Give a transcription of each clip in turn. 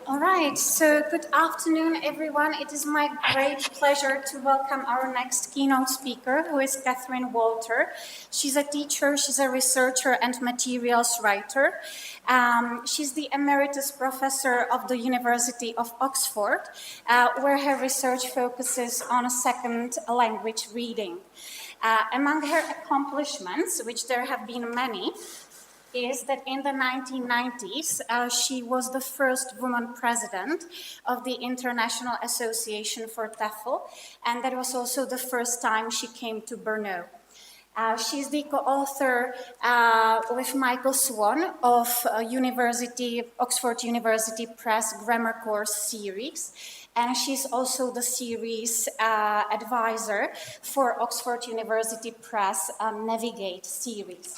All right, so good afternoon, everyone. It is my great pleasure to welcome our next keynote speaker, who is Catherine Walter. She's a teacher, she's a researcher and materials writer. She's the emeritus professor of the University of Oxford, where her research focuses on second language reading. Among her accomplishments, which there have been many, is that in the 1990s, she was the first woman president of the International Association for TEFL, and that was also the first time she came to Brno. She's the co-author with Michael Swan of Oxford University Press Grammar Course series, and she's also the series advisor for Oxford University Press Navigate series.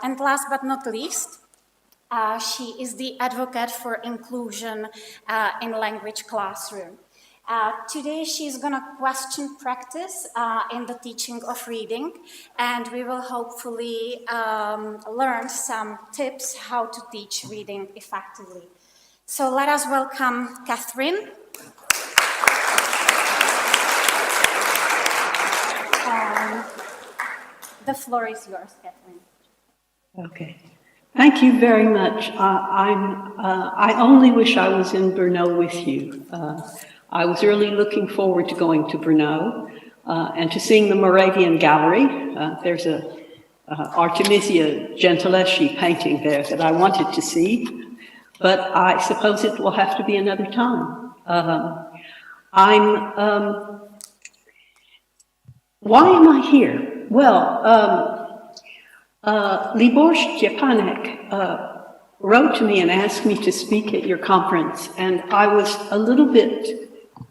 And last but not least, she is the advocate for inclusion in language classroom. Today she's going to question practice in the teaching of reading, and we will hopefully learn some tips how to teach reading effectively. So let us welcome Catherine. The floor is yours, Catherine. Okay. Thank you very much. I only wish I was in Brno with you. I was really looking forward to going to Brno and to seeing the Moravian Gallery. There's a Artemisia Gentileschi painting there that I wanted to see, but I suppose it will have to be another time. Why am I here? Well, Libor Stepanek wrote to me and asked me to speak at your conference, and I was a little bit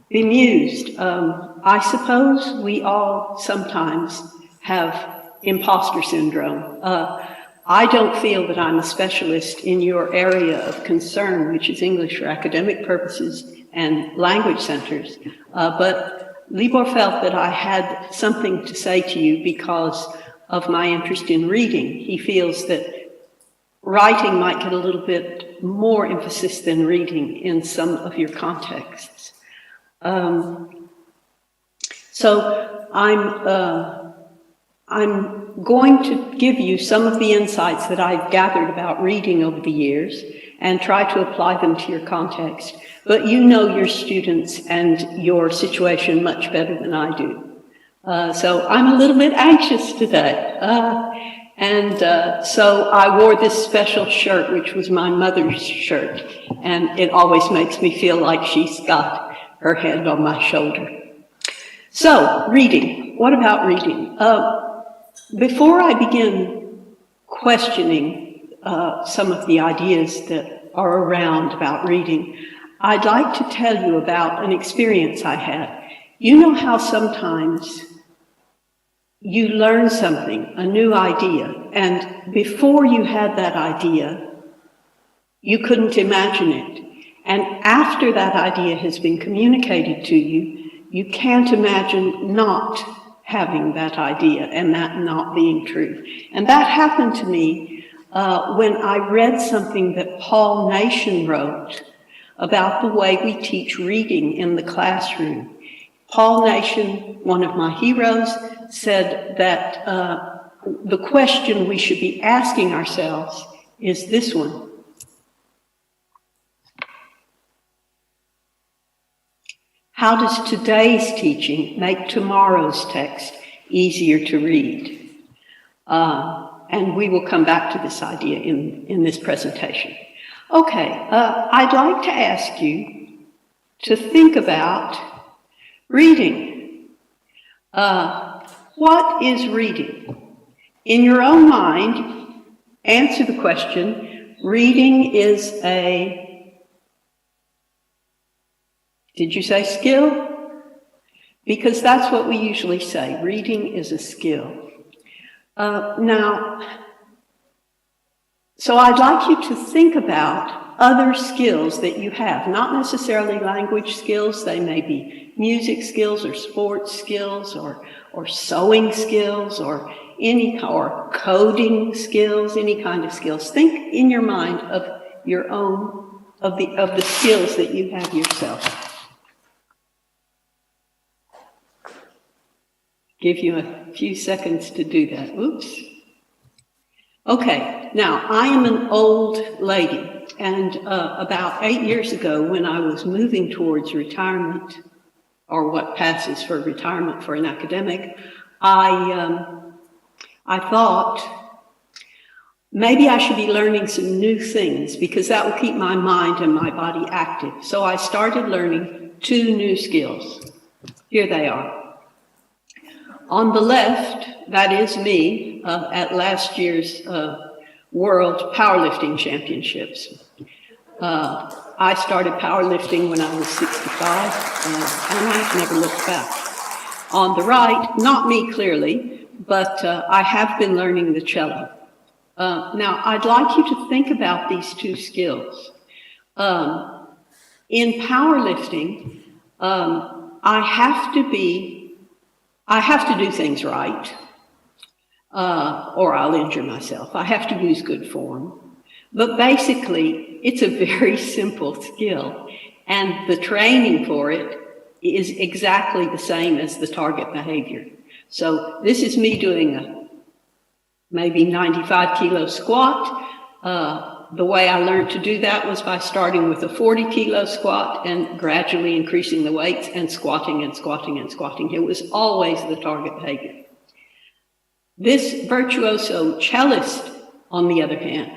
bemused. I suppose we all sometimes have imposter syndrome. I don't feel that I'm a specialist in your area of concern, which is English for academic purposes and language centers, but Libor felt that I had something to say to you because of my interest in reading. He feels that writing might get a little bit more emphasis than reading in some of your contexts. So I'm going to give you some of the insights that I've gathered about reading over the years and try to apply them to your context. But you know your students and your situation much better than I do. So I'm a little bit anxious today. So I wore this special shirt, which was my mother's shirt, and it always makes me feel like she's got her hand on my shoulder. So, reading. What about reading? Before I begin questioning some of the ideas that are around about reading, I'd like to tell you about an experience I had. You know how sometimes you learn something, a new idea, and before you had that idea, you couldn't imagine it. And after that idea has been communicated to you, you can't imagine not having that idea and that not being true. And that happened to me when I read something that Paul Nation wrote about the way we teach reading in the classroom. Paul Nation, one of my heroes, said that the question we should be asking ourselves is this one. How does today's teaching make tomorrow's text easier to read? And we will come back to this idea in this presentation. Okay, I'd like to ask you to think about reading. What is reading? In your own mind, answer the question, reading is a, did you say skill? Because that's what we usually say, reading is a skill. So I'd like you to think about other skills that you have, not necessarily language skills. They may be music skills or sports skills or sewing skills or coding skills, any kind of skills. Think in your mind of your own of the skills that you have yourself? Give you a few seconds to do that. Oops. Okay, now I am an old lady, and about 8 years ago, when I was moving towards retirement, or what passes for retirement for an academic, I thought maybe I should be learning some new things because that will keep my mind and my body active. So I started learning 2 new skills. Here they are. On the left, that is me at last year's World Powerlifting Championships. I started powerlifting when I was 65, and I've never looked back. On the right, not me clearly, but I have been learning the cello. Now, I'd like you to think about these 2 skills. In powerlifting, I have to do things right, or I'll injure myself. I have to use good form. But basically, it's a very simple skill, and the training for it is exactly the same as the target behavior. So this is me doing a maybe 95-kilo squat. The way I learned to do that was by starting with a 40-kilo squat and gradually increasing the weights and squatting and squatting and squatting. It was always the target behavior. This virtuoso cellist, on the other hand,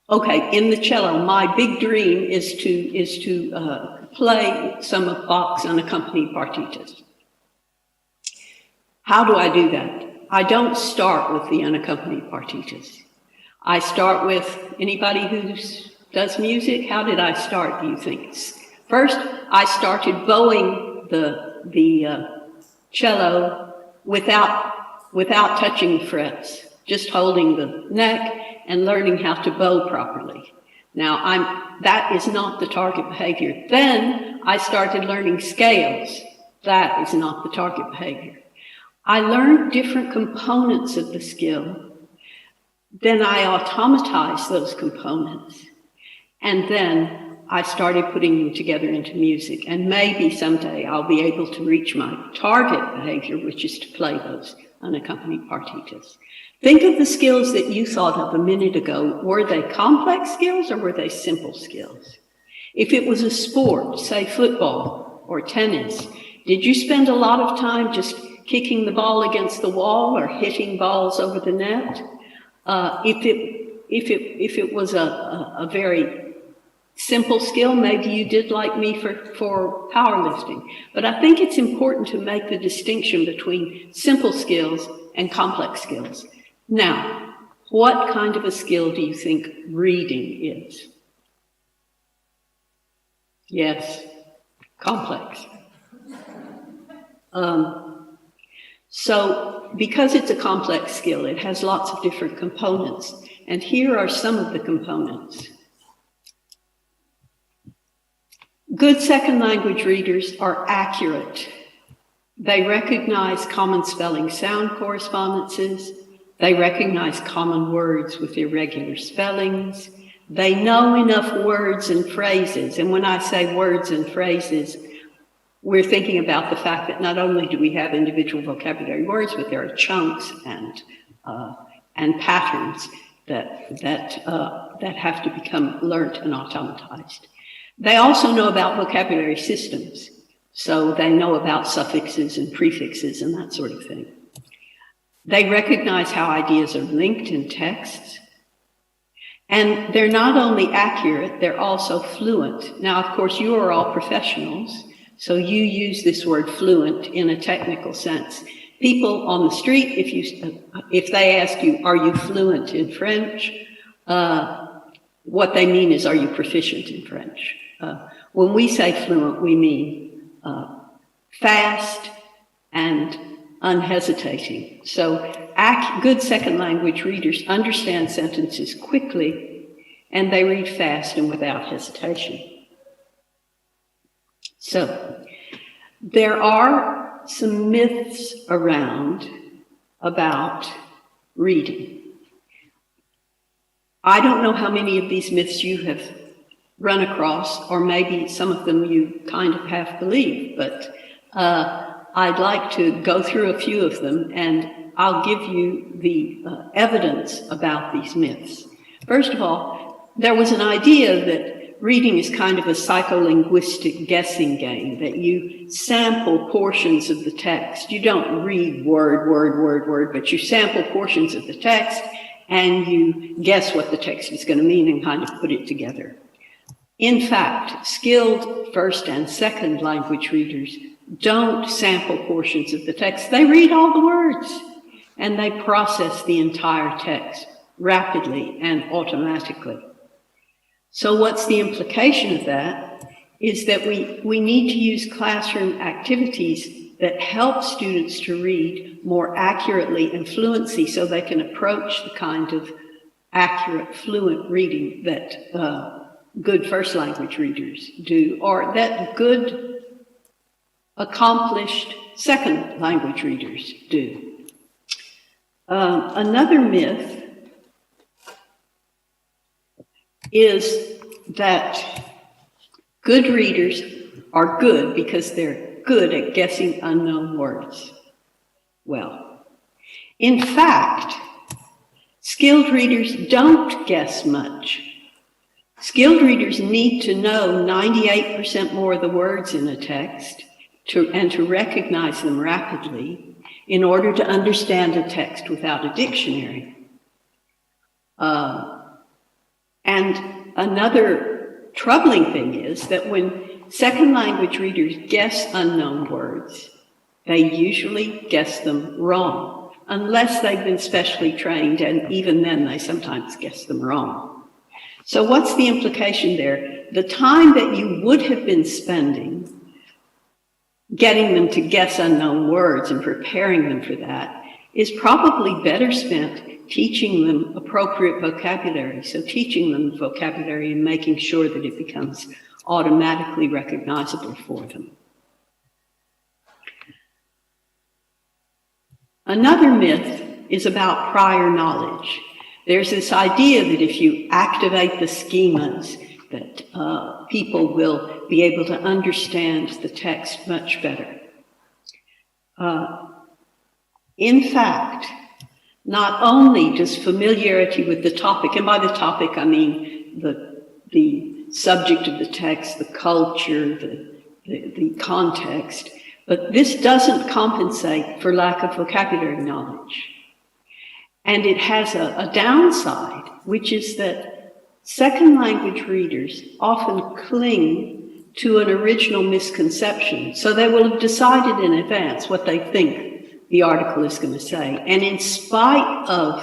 okay, in the cello, my big dream is to play some of Bach's unaccompanied partitas. How do I do that? I don't start with the unaccompanied partitas. I start with anybody who does music. How did I start, do you think? First, I started bowing the cello without touching the frets, just holding the neck and learning how to bow properly. Now, that is not the target behavior. Then I started learning scales. That is not the target behavior. I learned different components of the skill. Then I automatized those components. And then I started putting them together into music. And maybe someday I'll be able to reach my target behavior, which is to play those unaccompanied partitas. Think of the skills that you thought of a minute ago. Were they complex skills or were they simple skills? If it was a sport, say football or tennis, did you spend a lot of time just kicking the ball against the wall or hitting balls over the net? If it was a very simple skill, maybe you did like me for powerlifting. But I think it's important to make the distinction between simple skills and complex skills. Now, what kind of a skill do you think reading is? Yes, complex. So because it's a complex skill, it has lots of different components. And here are some of the components. Good second language readers are accurate. They recognize common spelling sound correspondences. They recognize common words with irregular spellings. They know enough words and phrases. And when I say words and phrases, we're thinking about the fact that not only do we have individual vocabulary words, but there are chunks and patterns that have to become learnt and automatized. They also know about vocabulary systems. So they know about suffixes and prefixes and that sort of thing. They recognize how ideas are linked in texts. And they're not only accurate, they're also fluent. Now, of course, you are all professionals, so you use this word fluent in a technical sense. People on the street, if they ask you, are you fluent in French? What they mean is, are you proficient in French? When we say fluent, we mean fast and unhesitating. So good second language readers understand sentences quickly, and they read fast and without hesitation. So there are some myths around about reading. I don't know how many of these myths you have run across, or maybe some of them you kind of half believe, but I'd like to go through a few of them, and I'll give you the evidence about these myths. First of all, there was an idea that reading is kind of a psycholinguistic guessing game, that you sample portions of the text. You don't read word, but you sample portions of the text, and you guess what the text is going to mean and kind of put it together. In fact, skilled first and second language readers don't sample portions of the text. They read all the words, and they process the entire text rapidly and automatically. So what's the implication of that is that we need to use classroom activities that help students to read more accurately and fluency, so they can approach the kind of accurate, fluent reading that good first language readers do, or that good, accomplished second language readers do. Another myth is that good readers are good because they're good at guessing unknown words. Well, in fact, skilled readers don't guess much. Skilled readers need to know 98% more of the words in a text and to recognize them rapidly in order to understand a text without a dictionary. And another troubling thing is that when second language readers guess unknown words, they usually guess them wrong, unless they've been specially trained, and even then they sometimes guess them wrong. So what's the implication there? The time that you would have been spending getting them to guess unknown words and preparing them for that is probably better spent teaching them appropriate vocabulary. So teaching them vocabulary and making sure that it becomes automatically recognizable for them. Another myth is about prior knowledge. There's this idea that if you activate the schemas, that people will be able to understand the text much better. In fact, not only does familiarity with the topic, and by the topic I mean the subject of the text, the culture, the context, but this doesn't compensate for lack of vocabulary knowledge. And it has a downside, which is that second language readers often cling to an original misconception. So they will have decided in advance what they think the article is going to say. And in spite of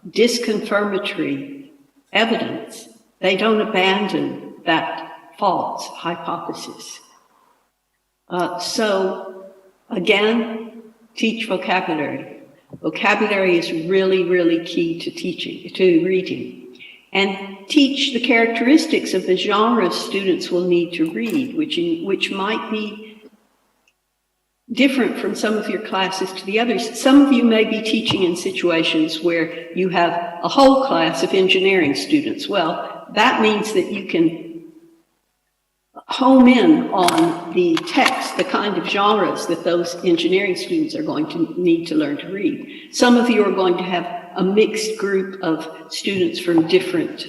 disconfirmatory evidence, they don't abandon that false hypothesis. So again, teach vocabulary. Vocabulary is really, really key to reading. And teach the characteristics of the genres students will need to read, which might be different from some of your classes to the others. Some of you may be teaching in situations where you have a whole class of engineering students. Well, that means that you can home in on the text, the kind of genres that those engineering students are going to need to learn to read. Some of you are going to have a mixed group of students from different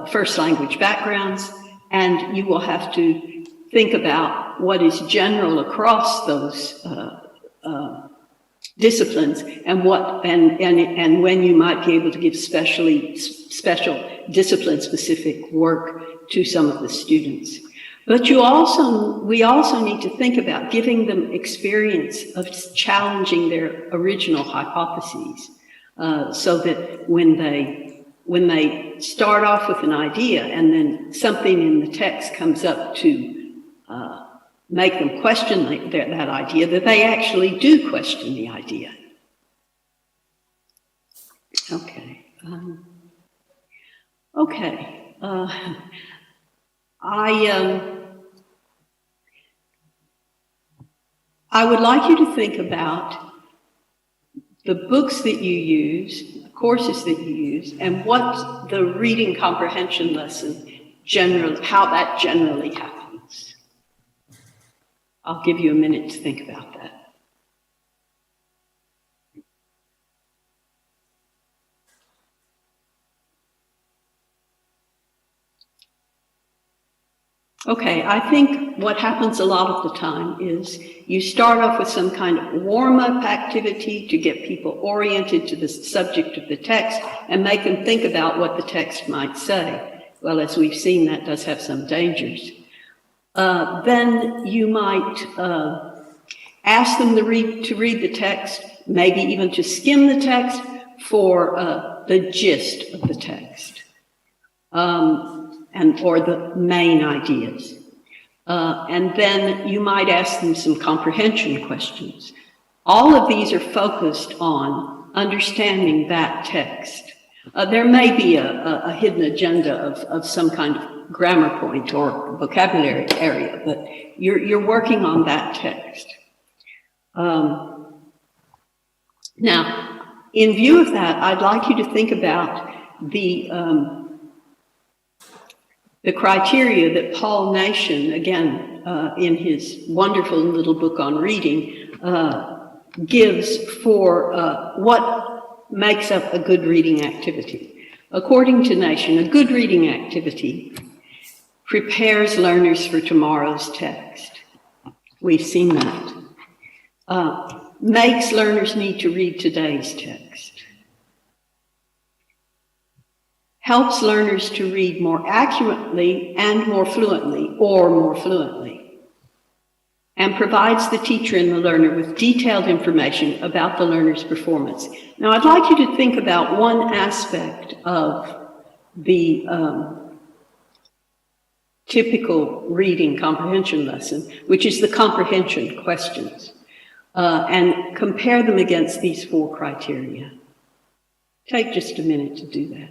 first language backgrounds, and you will have to think about what is general across those disciplines, and when you might be able to give special discipline-specific work to some of the students. But we also need to think about giving them experience of challenging their original hypotheses, so that when they start off with an idea and then something in the text comes up to make them question that idea, that they actually do question the idea. Okay. I would like you to think about the books that you use, courses that you use, and what the reading comprehension lesson how that generally happens. I'll give you a minute to think about that. Okay, I think what happens a lot of the time is you start off with some kind of warm-up activity to get people oriented to the subject of the text and make them think about what the text might say. Well, as we've seen, that does have some dangers. Then you might ask them to read the text, maybe even to skim the text for the gist of the text. Or the main ideas. And then you might ask them some comprehension questions. All of these are focused on understanding that text. There may be a hidden agenda of some kind of grammar point or vocabulary area, but you're working on that text. Now, in view of that, I'd like you to think about the criteria that Paul Nation, again, in his wonderful little book on reading, gives for what makes up a good reading activity. According to Nation, a good reading activity prepares learners for tomorrow's text. We've seen that. Makes learners need to read today's text. Helps learners to read more accurately and more fluently, or more fluently, and provides the teacher and the learner with detailed information about the learner's performance. Now, I'd like you to think about one aspect of the typical reading comprehension lesson, which is the comprehension questions, and compare them against these 4 criteria. Take just a minute to do that.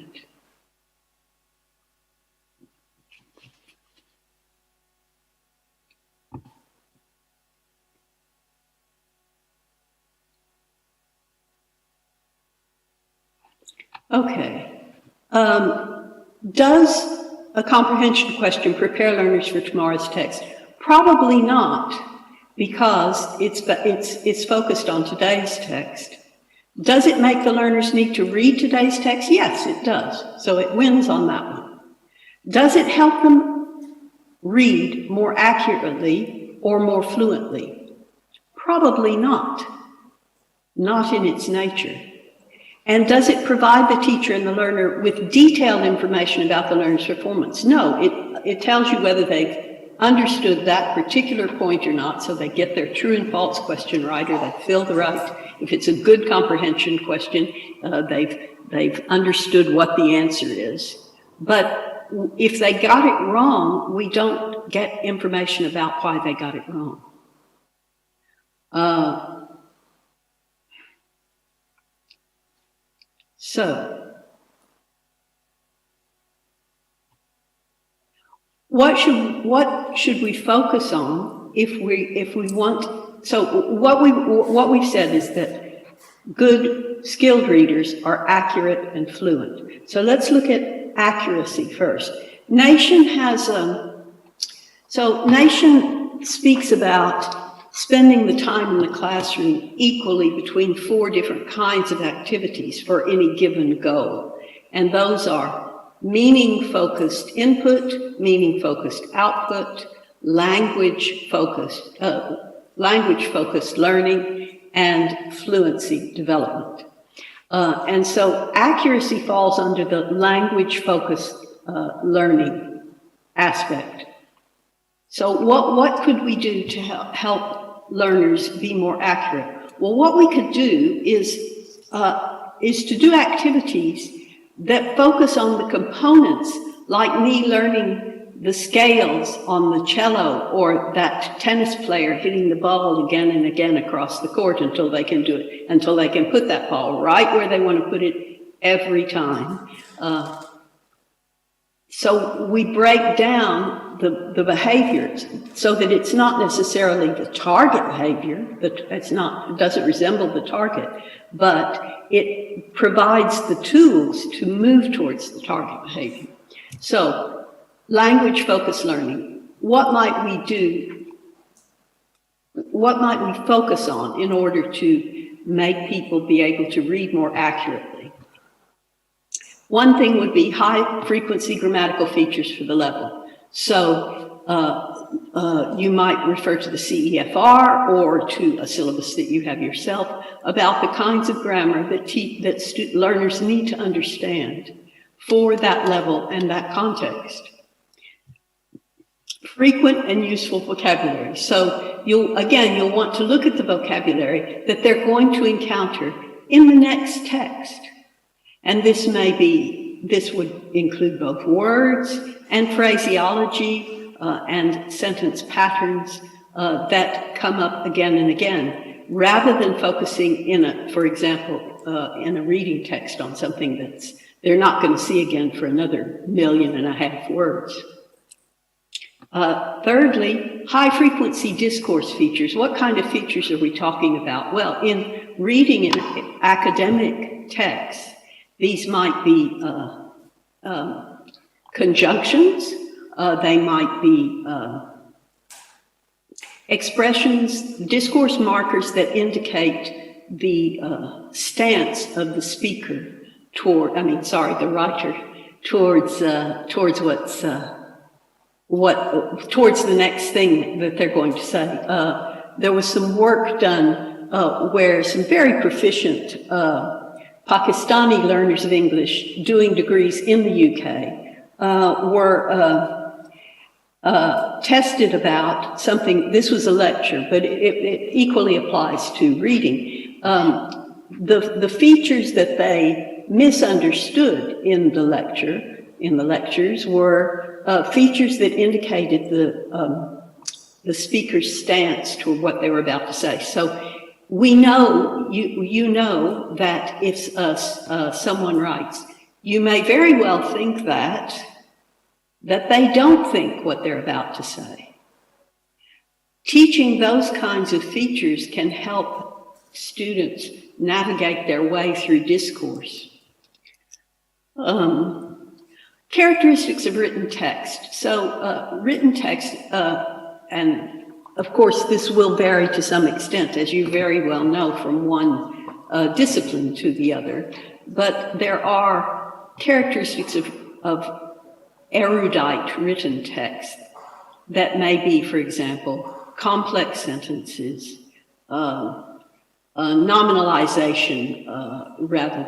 Okay. Does a comprehension question prepare learners for tomorrow's text? Probably not, because it's focused on today's text. Does it make the learners need to read today's text? Yes, it does. So it wins on that one. Does it help them read more accurately or more fluently? Probably not. Not in its nature. And does it provide the teacher and the learner with detailed information about the learner's performance? No, it tells you whether they've understood that particular point or not, so they get their true and false question right, or they fill the right. If it's a good comprehension question, they've understood what the answer is. But if they got it wrong, we don't get information about why they got it wrong. So, what should we focus on if we want? So what we've said is that good skilled readers are accurate and fluent. So let's look at accuracy first. Nation has Nation speaks about spending the time in the classroom equally between 4 different kinds of activities for any given goal. And those are meaning-focused input, meaning-focused output, language-focused learning, and fluency development. And so accuracy falls under the language-focused learning aspect. So what could we do to help learners be more accurate? Well, what we could do is to do activities that focus on the components, like me learning the scales on the cello, or that tennis player hitting the ball again and again across the court until they can do it, until they can put that ball right where they want to put it every time. So we break down the behaviors so that it's not necessarily the target behavior, that it doesn't resemble the target, but it provides the tools to move towards the target behavior. So language-focused learning, what might we do? What might we focus on in order to make people be able to read more accurately? One thing would be high-frequency grammatical features for the level. So you might refer to the CEFR or to a syllabus that you have yourself about the kinds of grammar that learners need to understand for that level and that context. Frequent and useful vocabulary. So you'll want to look at the vocabulary that they're going to encounter in the next text. And this would include both words and phraseology and sentence patterns that come up again and again, rather than focusing for example, in a reading text on something that they're not going to see again for another 1.5 million words. Thirdly, high-frequency discourse features. What kind of features are we talking about? Well, in reading in academic texts, these might be conjunctions, they might be expressions, discourse markers that indicate the stance of the speaker the writer towards towards the next thing that they're going to say. There was some work done where some very proficient Pakistani learners of English doing degrees in the UK were tested about something. This was a lecture, but it equally applies to reading. The features that they misunderstood in the lectures were features that indicated the speaker's stance toward what they were about to say. So we know, you know that if someone writes, you may very well think that they don't think what they're about to say. Teaching those kinds of features can help students navigate their way through discourse. Characteristics of written text. So written text, and of course this will vary to some extent, as you very well know, from one discipline to the other, but there are characteristics of erudite written text that may be, for example, complex sentences, nominalization rather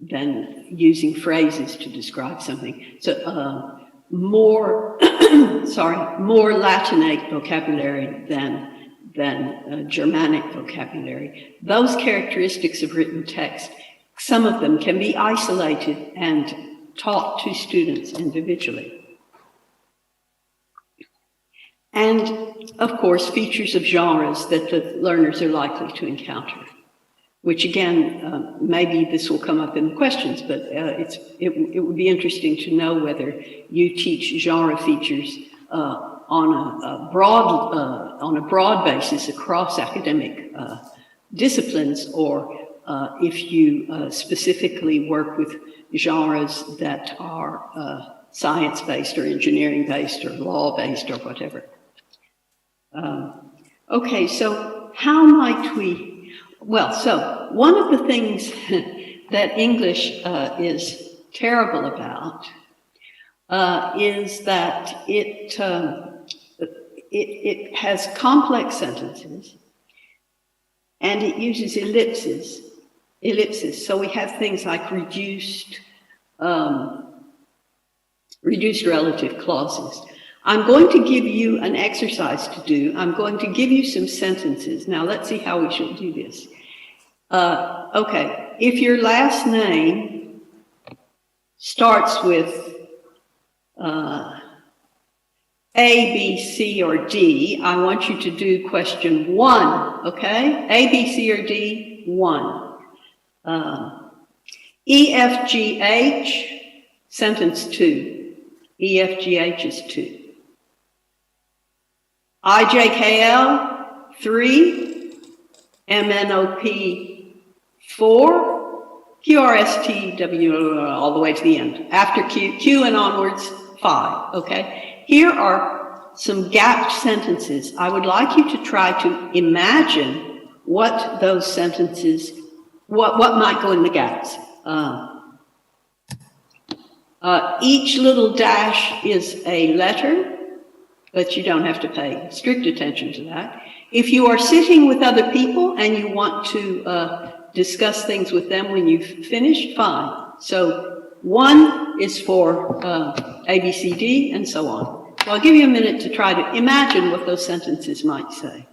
than using phrases to describe something. So more Latinate vocabulary than Germanic vocabulary. Those characteristics of written text, some of them can be isolated and taught to students individually. And of course, features of genres that the learners are likely to encounter, which again, maybe this will come up in the questions, but it would be interesting to know whether you teach genre features on a broad basis across academic disciplines, or if you specifically work with genres that are science-based or engineering-based or law-based or whatever. Okay, so how might we, well, so one of the things that English is terrible about is that it has complex sentences and it uses ellipses. So we have things like reduced relative clauses. I'm going to give you an exercise to do. I'm going to give you some sentences. Now let's see how we should do this. Okay, if your last name starts with A, B, C, or D, I want you to do question 1, okay? A, B, C, or D, 1. E, F, G, H, Sentence 2, EFGH is 2. IJKL, 3. MNOP, 4. QRSTW, all the way to the end. After Q and onwards, 5, okay? Here are some gapped sentences. I would like you to try to imagine what those sentences, what might go in the gaps. Each little dash is a letter, but you don't have to pay strict attention to that. If you are sitting with other people and you want to discuss things with them when you've finished, fine. So 1 is for A, B, C, D, and so on. So I'll give you a minute to try to imagine what those sentences might say.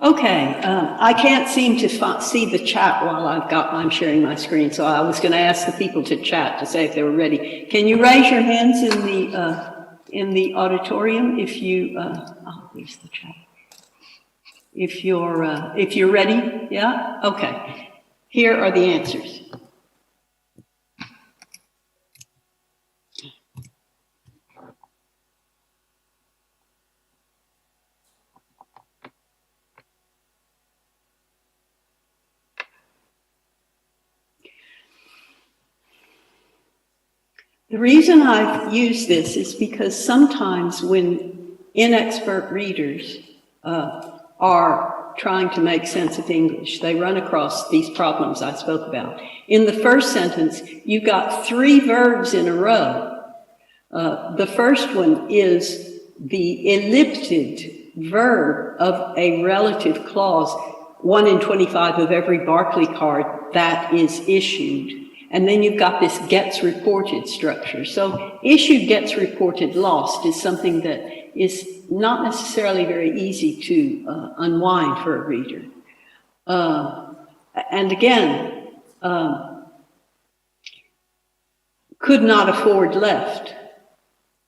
Okay, I can't seem to see the chat while I'm sharing my screen, so I was going to ask the people to chat to say if they were ready. Can you raise your hands in the auditorium if you? Oh, there's the chat. If you're ready, yeah. Okay. Here are the answers. The reason I've used this is because sometimes when inexpert readers are trying to make sense of English, they run across these problems I spoke about. In the first sentence, you've got 3 verbs in a row. The first one is the ellipted verb of a relative clause, 1 in 25 of every Barclay card that is issued. And then you've got this gets reported structure. So issued, gets reported, lost is something that is not necessarily very easy to unwind for a reader. And again, could not afford left.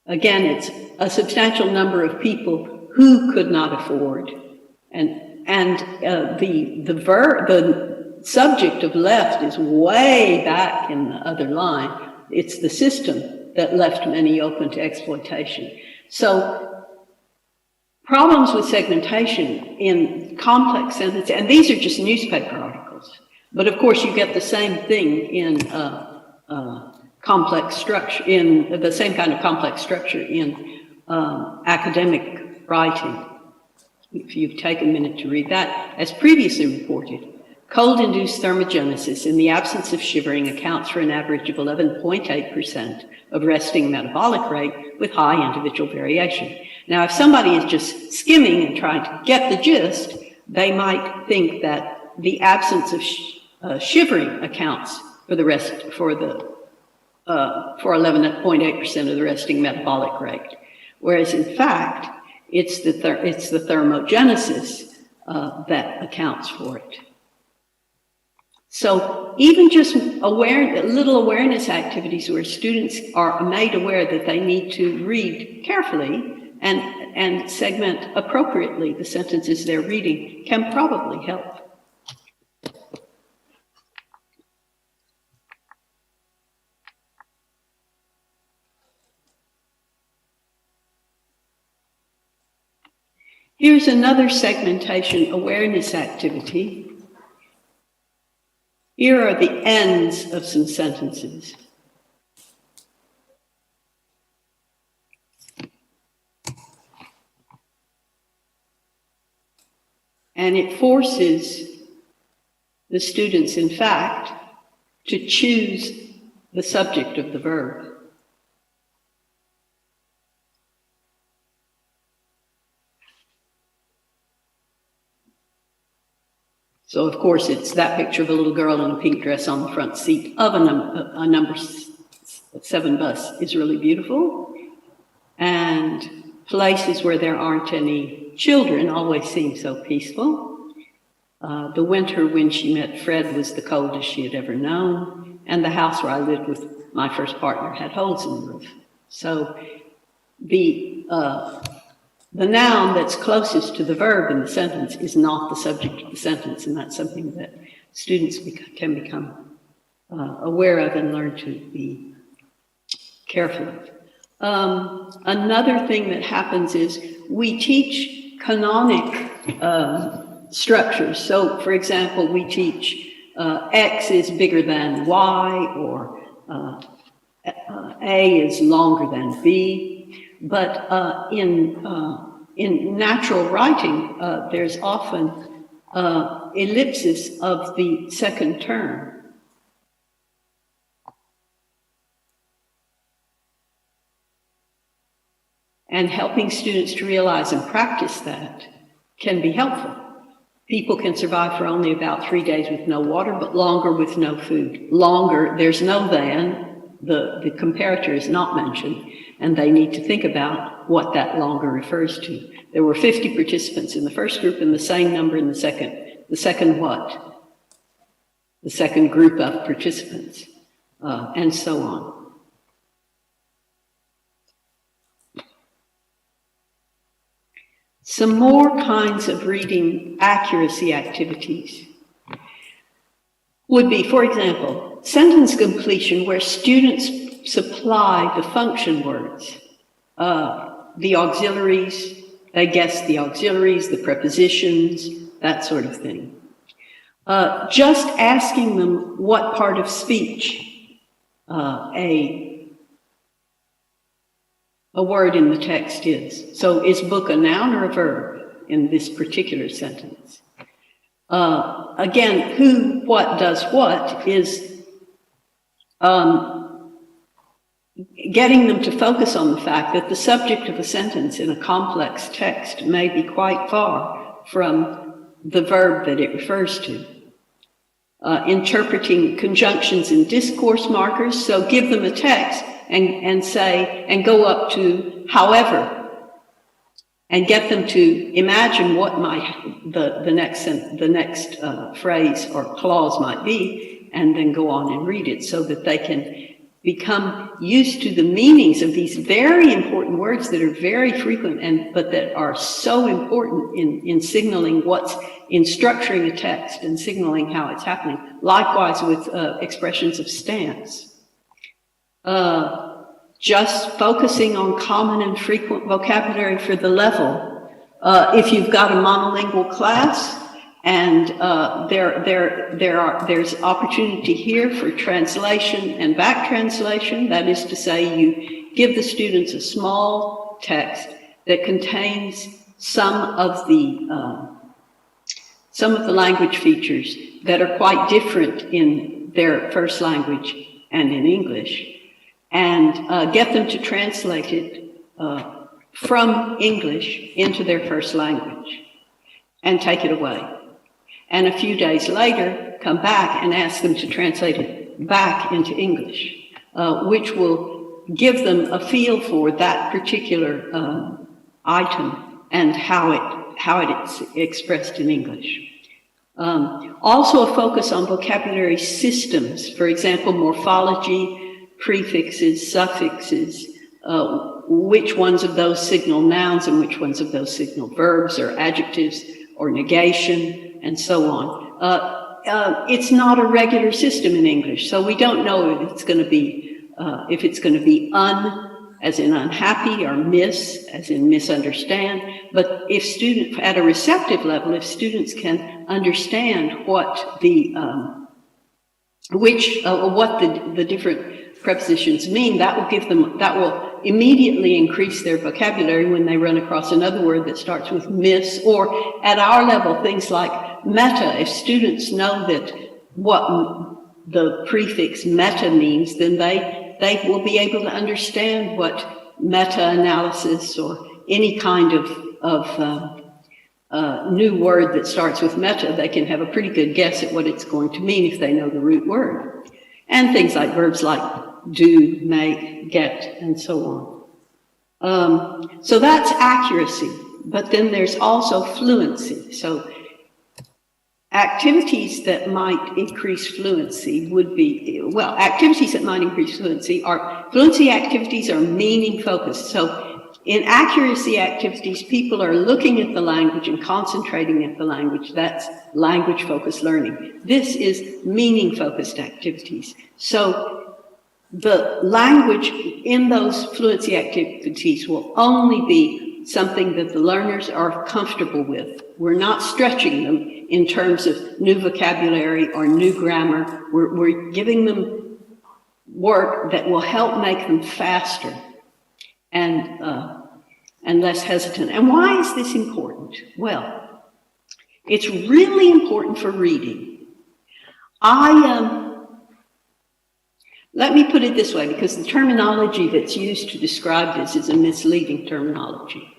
Again, it's a substantial number of people who could not afford. And the verb, the subject of left is way back in the other line. It's the system that left many open to exploitation. So problems with segmentation in complex sentences, and these are just newspaper articles, but of course you get the same thing in complex structure, in the same kind of complex structure in academic writing. If you take a minute to read that, as previously reported, cold-induced thermogenesis in the absence of shivering accounts for an average of 11.8% of resting metabolic rate with high individual variation. Now, if somebody is just skimming and trying to get the gist, they might think that the absence of shivering accounts for the rest, for 11.8% of the resting metabolic rate. Whereas in fact, it's the thermogenesis that accounts for it. So even just little awareness activities where students are made aware that they need to read carefully and segment appropriately the sentences they're reading can probably help. Here's another segmentation awareness activity. Here are the ends of some sentences. And it forces the students, in fact, to choose the subject of the verb. So, of course, it's that picture of a little girl in a pink dress on the front seat of a number 7 bus is really beautiful. And places where there aren't any children always seem so peaceful. The winter when she met Fred was the coldest she had ever known. And the house where I lived with my first partner had holes in the roof. So the noun that's closest to the verb in the sentence is not the subject of the sentence, and that's something that students can become aware of and learn to be careful of. Another thing that happens is we teach canonic structures. So, for example, we teach X is bigger than Y, or A is longer than B. But in natural writing, there's often ellipsis of the second term. And helping students to realize and practice that can be helpful. People can survive for only about 3 days with no water, but longer with no food. Longer, there's no than, the comparator is not mentioned, and they need to think about what that longer refers to. There were 50 participants in the first group and the same number in the second. The second what? The second group of participants, and so on. Some more kinds of reading accuracy activities would be, for example, sentence completion where students supply the function words, the auxiliaries, they guess the auxiliaries, the prepositions, that sort of thing. Just asking them what part of speech a word in the text is. So is book a noun or a verb in this particular sentence? Again, who, what, does what is getting them to focus on the fact that the subject of a sentence in a complex text may be quite far from the verb that it refers to. Interpreting conjunctions and discourse markers, so give them a text and say, and go up to however, and get them to imagine what the next phrase or clause might be, and then go on and read it so that they can become used to the meanings of these very important words that are very frequent but that are so important in signaling what's in structuring a text and signaling how it's happening. Likewise with expressions of stance. Just focusing on common and frequent vocabulary for the level. If you've got a monolingual class and there's opportunity here for translation and back translation, that is to say you give the students a small text that contains some of the language features that are quite different in their first language and in English, and get them to translate it from English into their first language and take it away. And a few days later, come back and ask them to translate it back into English, which will give them a feel for that particular item and how it's expressed in English. Also a focus on vocabulary systems, for example, morphology, prefixes, suffixes, which ones of those signal nouns and which ones of those signal verbs or adjectives or negation, and so on. It's not a regular system in English, so we don't know if it's going to be un, as in unhappy, or mis, as in misunderstand. But if students, at a receptive level, if students can understand what the different prepositions mean, that will immediately increase their vocabulary when they run across another word that starts with miss, or at our level, things like meta. If students know that what the prefix meta means, then they will be able to understand what meta-analysis or any kind of new word that starts with meta. They can have a pretty good guess at what it's going to mean if they know the root word. And things like verbs like do, make, get, and so on. So that's accuracy, but then there's also fluency. So activities that might increase fluency would be, well, activities that might increase fluency activities are meaning focused. So in accuracy activities, people are looking at the language and concentrating at the language. That's language focused learning. This is meaning focused activities. So the language in those fluency activities will only be something that the learners are comfortable with. We're not stretching them in terms of new vocabulary or new grammar. We're giving them work that will help make them faster and less hesitant. And why is this important? Well, it's really important for reading. Let me put it this way, because the terminology that's used to describe this is a misleading terminology.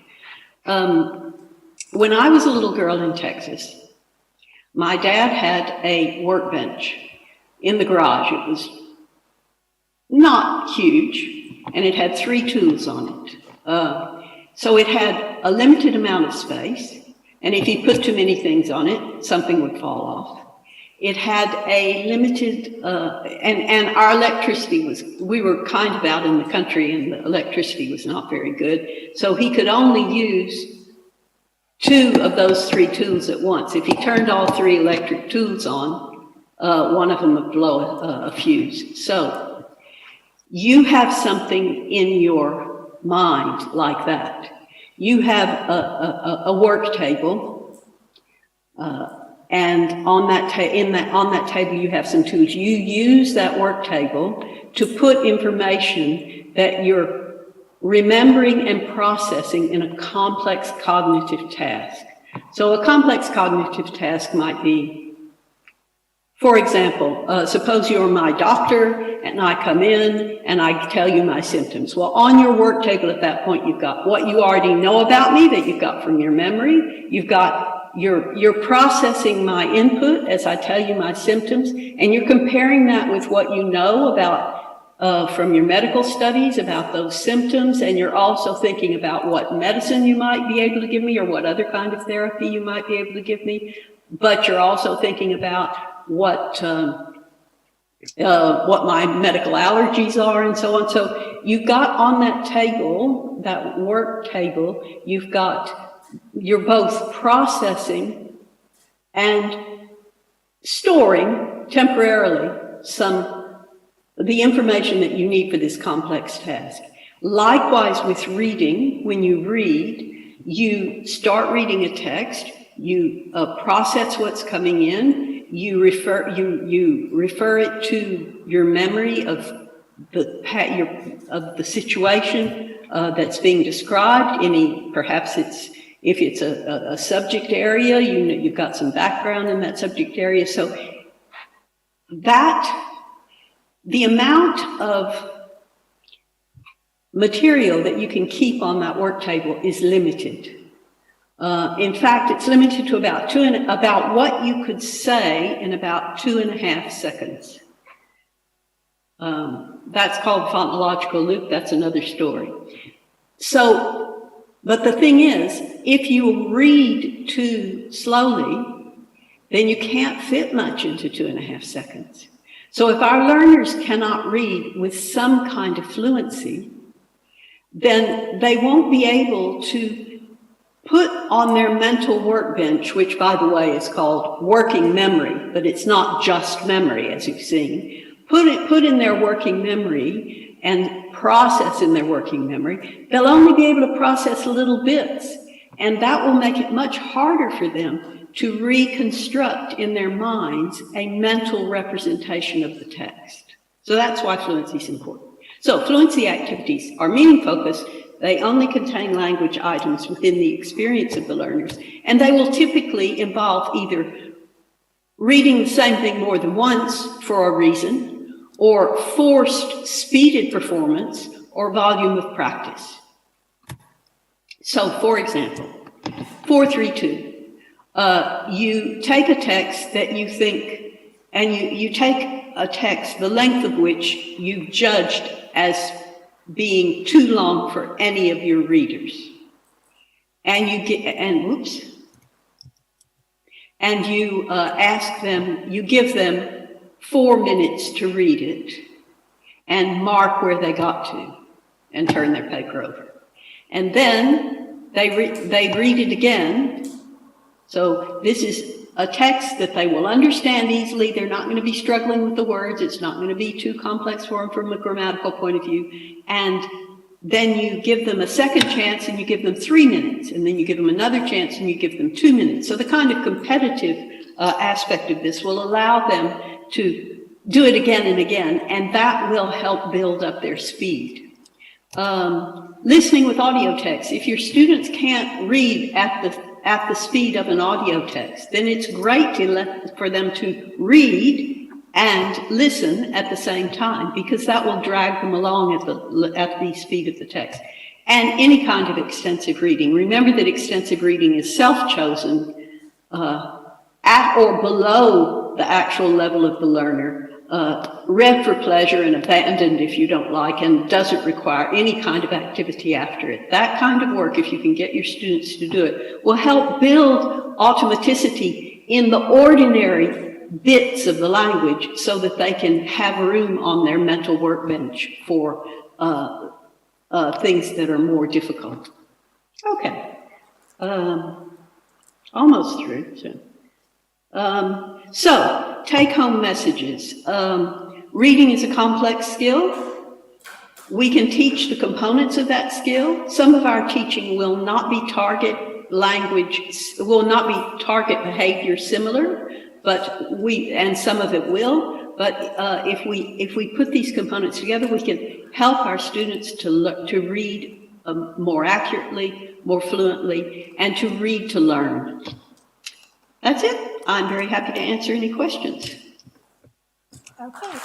When I was a little girl in Texas, my dad had a workbench in the garage. It was not huge, and it had 3 tools on it. So it had a limited amount of space, and if you put too many things on it, something would fall off. It had a limited, and our electricity we were kind of out in the country, and the electricity was not very good. So he could only use 2 of those 3 tools at once. If he turned all 3 electric tools on, one of them would blow a fuse. So you have something in your mind like that. You have a work table, and on that table you have some tools. You use that work table to put information that you're remembering and processing in a complex cognitive task. So a complex cognitive task might be, for example, suppose you're my doctor and I come in and I tell you my symptoms. Well, on your work table at that point, you've got what you already know about me that you've got from your memory. You've got you're processing my input as I tell you my symptoms, and you're comparing that with what you know about from your medical studies about those symptoms, and you're also thinking about what medicine you might be able to give me or what other kind of therapy you might be able to give me. But you're also thinking about what my medical allergies are and so on. So you've got on that table, that work table, you're both processing and storing temporarily the information that you need for this complex task. Likewise with reading, when you read, you start reading a text, you process what's coming in, you refer it to your memory of the situation that's being described. Perhaps if it's a subject area, you've got some background in that subject area. So the amount of material that you can keep on that work table is limited. In fact, it's limited to about what you could say in about 2.5 seconds. That's called phonological loop. That's another story. So, but the thing is, if you read too slowly, then you can't fit much into 2.5 seconds. So if our learners cannot read with some kind of fluency, then they won't be able to put on their mental workbench, which by the way is called working memory, but it's not just memory as you've seen. Put in their working memory and process in their working memory. They'll only be able to process little bits, and that will make it much harder for them to reconstruct in their minds a mental representation of the text. So that's why fluency is important. So fluency activities are meaning focused. They only contain language items within the experience of the learners, and they will typically involve either reading the same thing more than once for a reason, or forced speeded performance, or volume of practice. So, for example, 432. You take a text that you think, and you take a text, the length of which you've judged as being too long for any of your readers. And you get, and you ask them, you give them 4 minutes to read it and mark where they got to and turn their paper over. And then they read it again. So this is a text that they will understand easily. They're not going to be struggling with the words. It's not going to be too complex for them from a grammatical point of view. And then you give them a second chance and you give them 3 minutes. And then you give them another chance and you give them 2 minutes. So the kind of competitive aspect of this will allow them to do it again and again. And that will help build up their speed. Listening with audio text. If your students can't read at the speed of an audio text, then it's great for them to read and listen at the same time, because that will drag them along at the speed of the text. And any kind of extensive reading. Remember that extensive reading is self-chosen at or below the actual level of the learner, read for pleasure and abandoned if you don't like, and doesn't require any kind of activity after it. That kind of work, if you can get your students to do it, will help build automaticity in the ordinary bits of the language so that they can have room on their mental workbench for things that are more difficult. Okay, almost through. So, take-home messages. Reading is a complex skill. We can teach the components of that skill. Some of our teaching will not be target language, will not be target behavior similar, and some of it will. But if we put these components together, we can help our students to read more accurately, more fluently, and to read to learn. That's it. I'm very happy to answer any questions. Okay.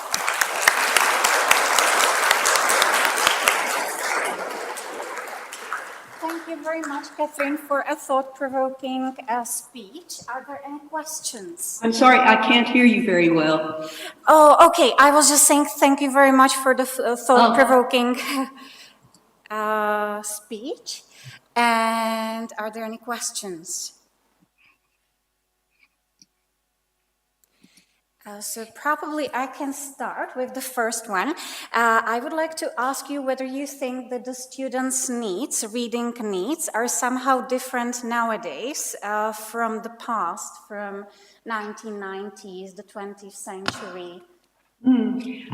Thank you very much, Catherine, for a thought-provoking speech. Are there any questions? I'm sorry, I can't hear you very well. Oh, okay. I was just saying thank you very much for the thought-provoking speech. And are there any questions? So probably I can start with the first one. I would like to ask you whether you think that the students' needs, reading needs, are somehow different nowadays from the past, from 1990s, the 20th century.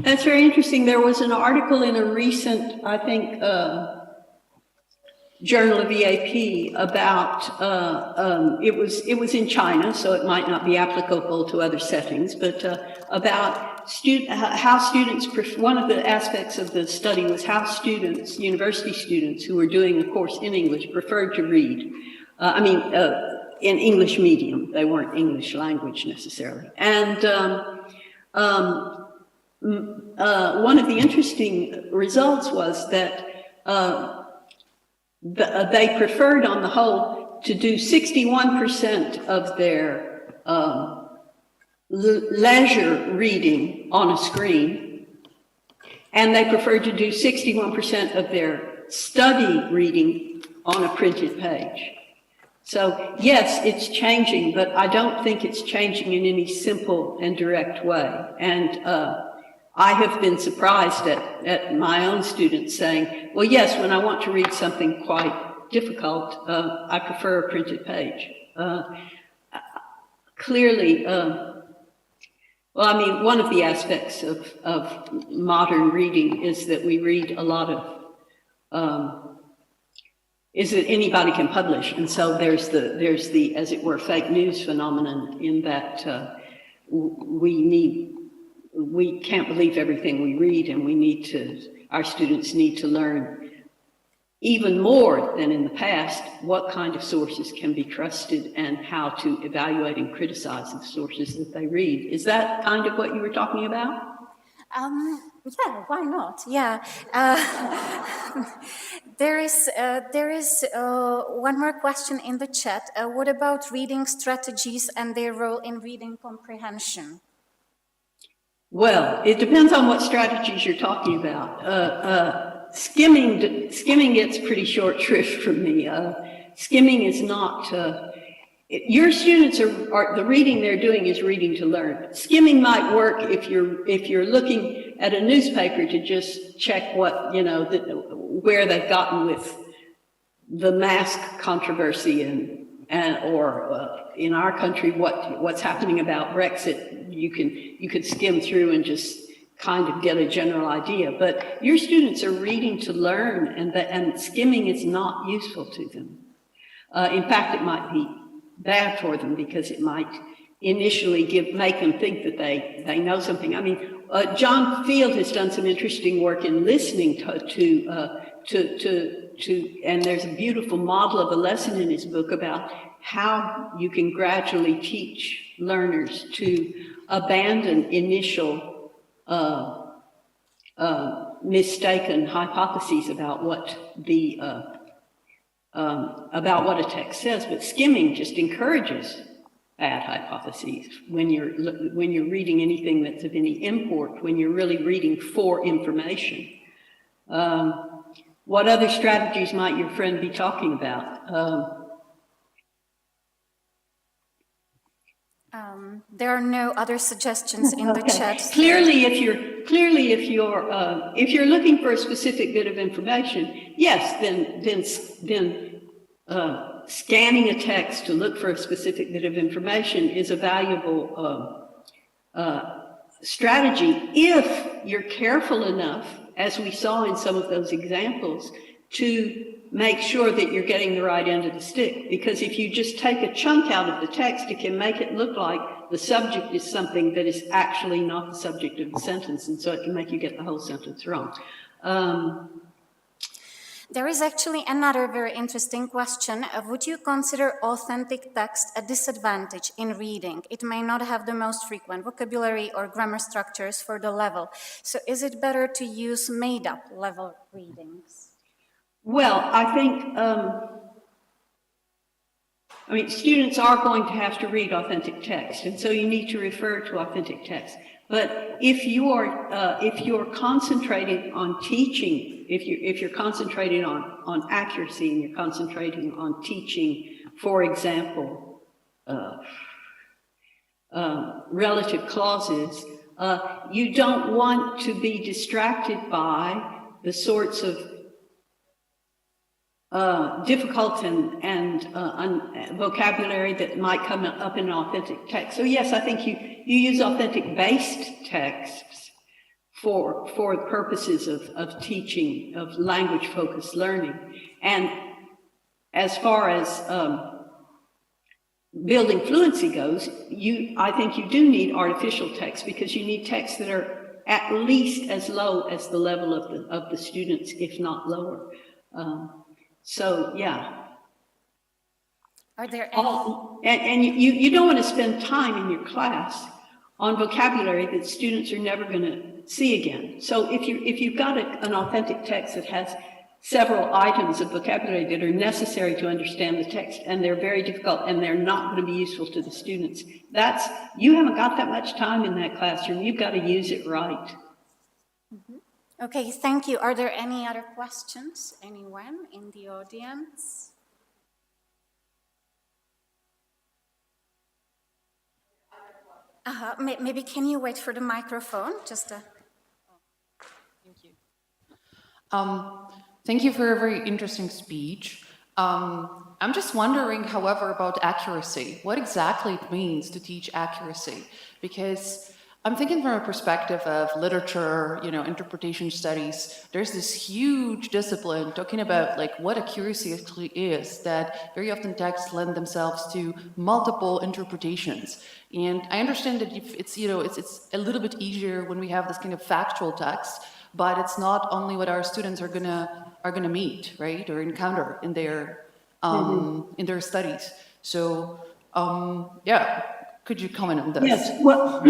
That's very interesting. There was an article in a recent, I think, Journal of EAP about, it was in China, so it might not be applicable to other settings, but about how students, one of the aspects of the study was how students, university students who were doing a course in English preferred to read. In English medium, they weren't English language necessarily. And one of the interesting results was that they preferred, on the whole, to do 61% of their leisure reading on a screen, and they preferred to do 61% of their study reading on a printed page. So, yes, it's changing, but I don't think it's changing in any simple and direct way. And I have been surprised at my own students saying, well, yes, when I want to read something quite difficult, I prefer a printed page. Clearly, one of the aspects of modern reading is that we read a lot of, is that anybody can publish. And so there's the, as it were, fake news phenomenon in that we can't believe everything we read, and our students need to learn even more than in the past, what kind of sources can be trusted and how to evaluate and criticize the sources that they read. Is that kind of what you were talking about? Yeah, why not? Yeah. There is one more question in the chat. What about reading strategies and their role in reading comprehension? Well, it depends on what strategies you're talking about. Skimming gets pretty short shrift from me. Skimming is not, your students are, the reading they're doing is reading to learn. Skimming might work if you're looking at a newspaper to just check what, where they've gotten with the mask controversy or in our country, what's happening about Brexit. You could skim through and just kind of get a general idea, but your students are reading to learn, and skimming is not useful to them. In fact, it might be bad for them because it might initially make them think that they know something. I mean, John Field has done some interesting work in listening and there's a beautiful model of a lesson in his book about how you can gradually teach learners to abandon initial mistaken hypotheses about what a text says, but skimming just encourages bad hypotheses when you're reading anything that's of any import, when you're really reading for information. What other strategies might your friend be talking about? There are no other suggestions in the chat. Clearly, if you're looking for a specific bit of information, yes, then scanning a text to look for a specific bit of information is a valuable strategy if you're careful enough, as we saw in some of those examples, to make sure that you're getting the right end of the stick. Because if you just take a chunk out of the text, it can make it look like the subject is something that is actually not the subject of the sentence, and so it can make you get the whole sentence wrong. There is actually another very interesting question. Would you consider authentic text a disadvantage in reading? It may not have the most frequent vocabulary or grammar structures for the level. So is it better to use made-up level readings? Well, I think, students are going to have to read authentic text, and so you need to refer to authentic text. But if you're concentrating on teaching, if you're concentrating on accuracy and you're concentrating on teaching, for example, relative clauses, you don't want to be distracted by the sorts of difficult and vocabulary that might come up in an authentic text. So yes, I think you use authentic-based texts for purposes of teaching, of language-focused learning. And as far as building fluency goes, I think you do need artificial text, because you need texts that are at least as low as the level of the students, if not lower. So, yeah. Are there any? And you don't want to spend time in your class on vocabulary that students are never going to see again. So if you've got an authentic text that has several items of vocabulary that are necessary to understand the text, and they're very difficult and they're not going to be useful to the students, you haven't got that much time in that classroom. You've got to use it right. Mm-hmm. Okay, thank you. Are there any other questions? Anyone in the audience? Maybe can you wait for the microphone? Thank you. Thank you for a very interesting speech. I'm just wondering, however, about accuracy. What exactly it means to teach accuracy? Because I'm thinking from a perspective of literature, interpretation studies. There's this huge discipline talking about what accuracy actually is, that very often texts lend themselves to multiple interpretations. And I understand that it's a little bit easier when we have this kind of factual text, but it's not only what our students are gonna meet, right, or encounter in their studies. So, yeah, could you comment on this? Yes, well,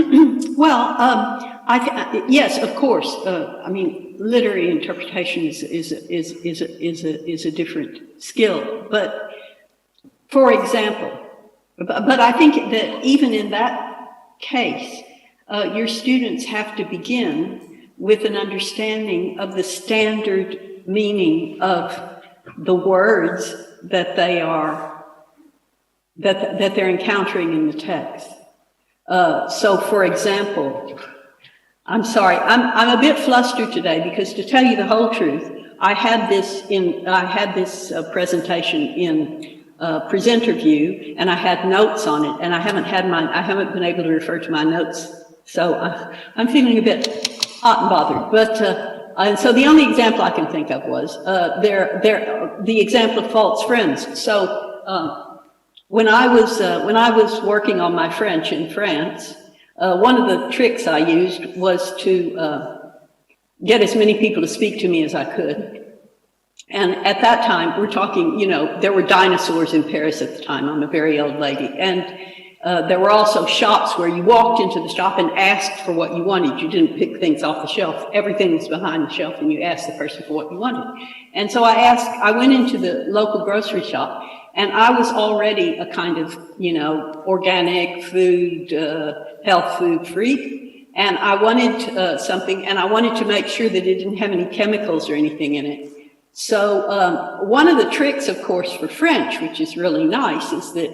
yes, of course. I mean, literary interpretation is a different skill. But for example, but I think that even in that case, your students have to begin with an understanding of the standard meaning of the words that they're encountering in the text. So, for example, I'm sorry, I'm a bit flustered today because, to tell you the whole truth, I had this presentation in presenter view, and I had notes on it, and I haven't been able to refer to my notes, so I'm feeling a bit hot and bothered. But and so the only example I can think of was the example of false friends. So when I was working on my French in France, one of the tricks I used was to get as many people to speak to me as I could. And at that time, we're talking, there were dinosaurs in Paris at the time. I'm a very old lady. And there were also shops where you walked into the shop and asked for what you wanted. You didn't pick things off the shelf. Everything was behind the shelf, and you asked the person for what you wanted. And so I went into the local grocery shop, and I was already a kind of, organic food, health food freak. And I wanted something, and I wanted to make sure that it didn't have any chemicals or anything in it. So one of the tricks, of course, for French, which is really nice, is that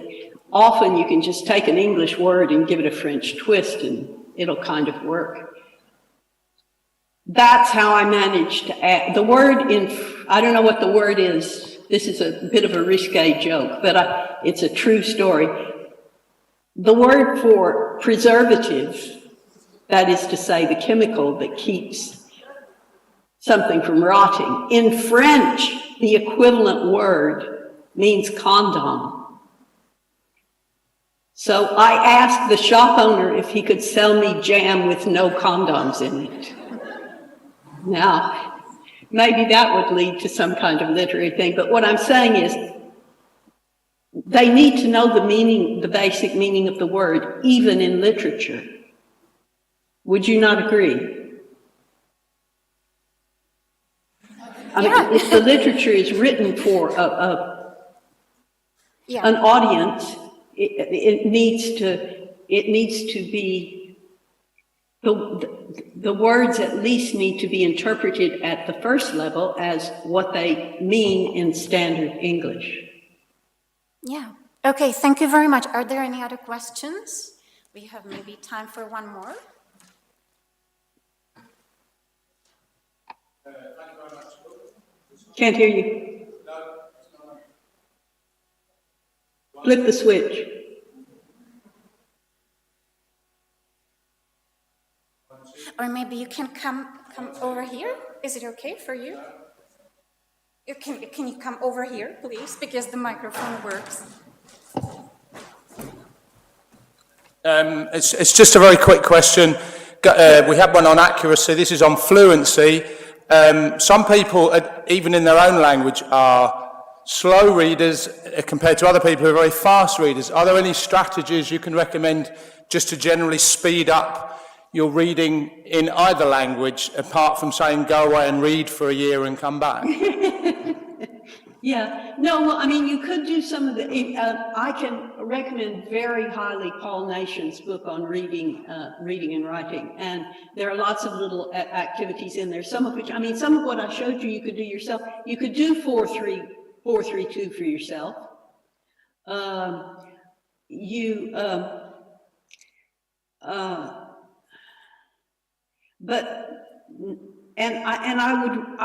often you can just take an English word and give it a French twist, and it'll kind of work. That's how I managed to add the word I don't know what the word is. This is a bit of a risque joke, but it's a true story. The word for preservative, that is to say the chemical that keeps something from rotting, in French, the equivalent word means condom. So I asked the shop owner if he could sell me jam with no condoms in it. Now, maybe that would lead to some kind of literary thing, but what I'm saying is they need to know the meaning, the basic meaning of the word, even in literature. Would you not agree? I mean, if the literature is written for an audience, it needs to be, the words at least need to be interpreted at the first level as what they mean in standard English. Yeah. Okay, thank you very much. Are there any other questions? We have maybe time for one more. Thank you very much. Can't hear you. Flip the switch. Or maybe you can come over here. Is it okay for you? Can you come over here, please, because the microphone works. It's just a very quick question. We had one on accuracy. This is on fluency. Some people, even in their own language, are slow readers compared to other people who are very fast readers. Are there any strategies you can recommend just to generally speed up your reading in either language, apart from saying go away and read for a year and come back? Yeah, no, well, I mean, you could do some of the, I can recommend very highly Paul Nation's book on reading and writing. And there are lots of little activities in there, some of which, I mean, some of what I showed you, you could do yourself. You could do 4-3-2 for yourself. I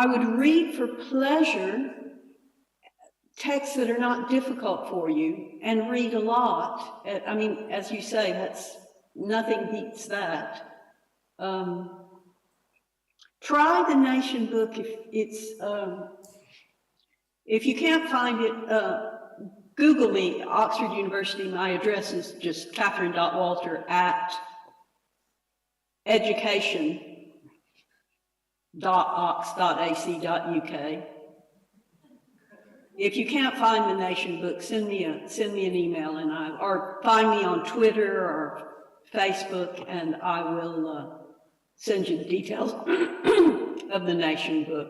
would read for pleasure texts that are not difficult for you, and read a lot. I mean, as you say, nothing beats that. Try the Nation book if you can't find it. Google me, Oxford University. My address is just Catherine.Walter@education.oxford.uk. If you can't find the Nation book, send me an email, and or find me on Twitter or Facebook, and I will send you the details of the Nation book.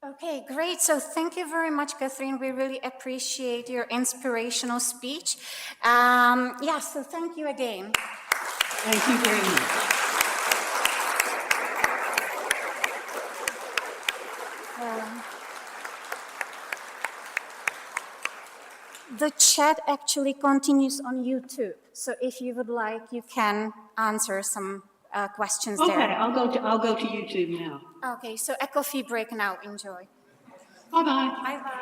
Okay, great. So thank you very much, Catherine. We really appreciate your inspirational speech. So thank you again. Thank you very much. The chat actually continues on YouTube. So if you would like, you can answer some questions there. Okay, I'll go to YouTube now. Okay, so a coffee break now. Enjoy. Bye-bye. Bye-bye.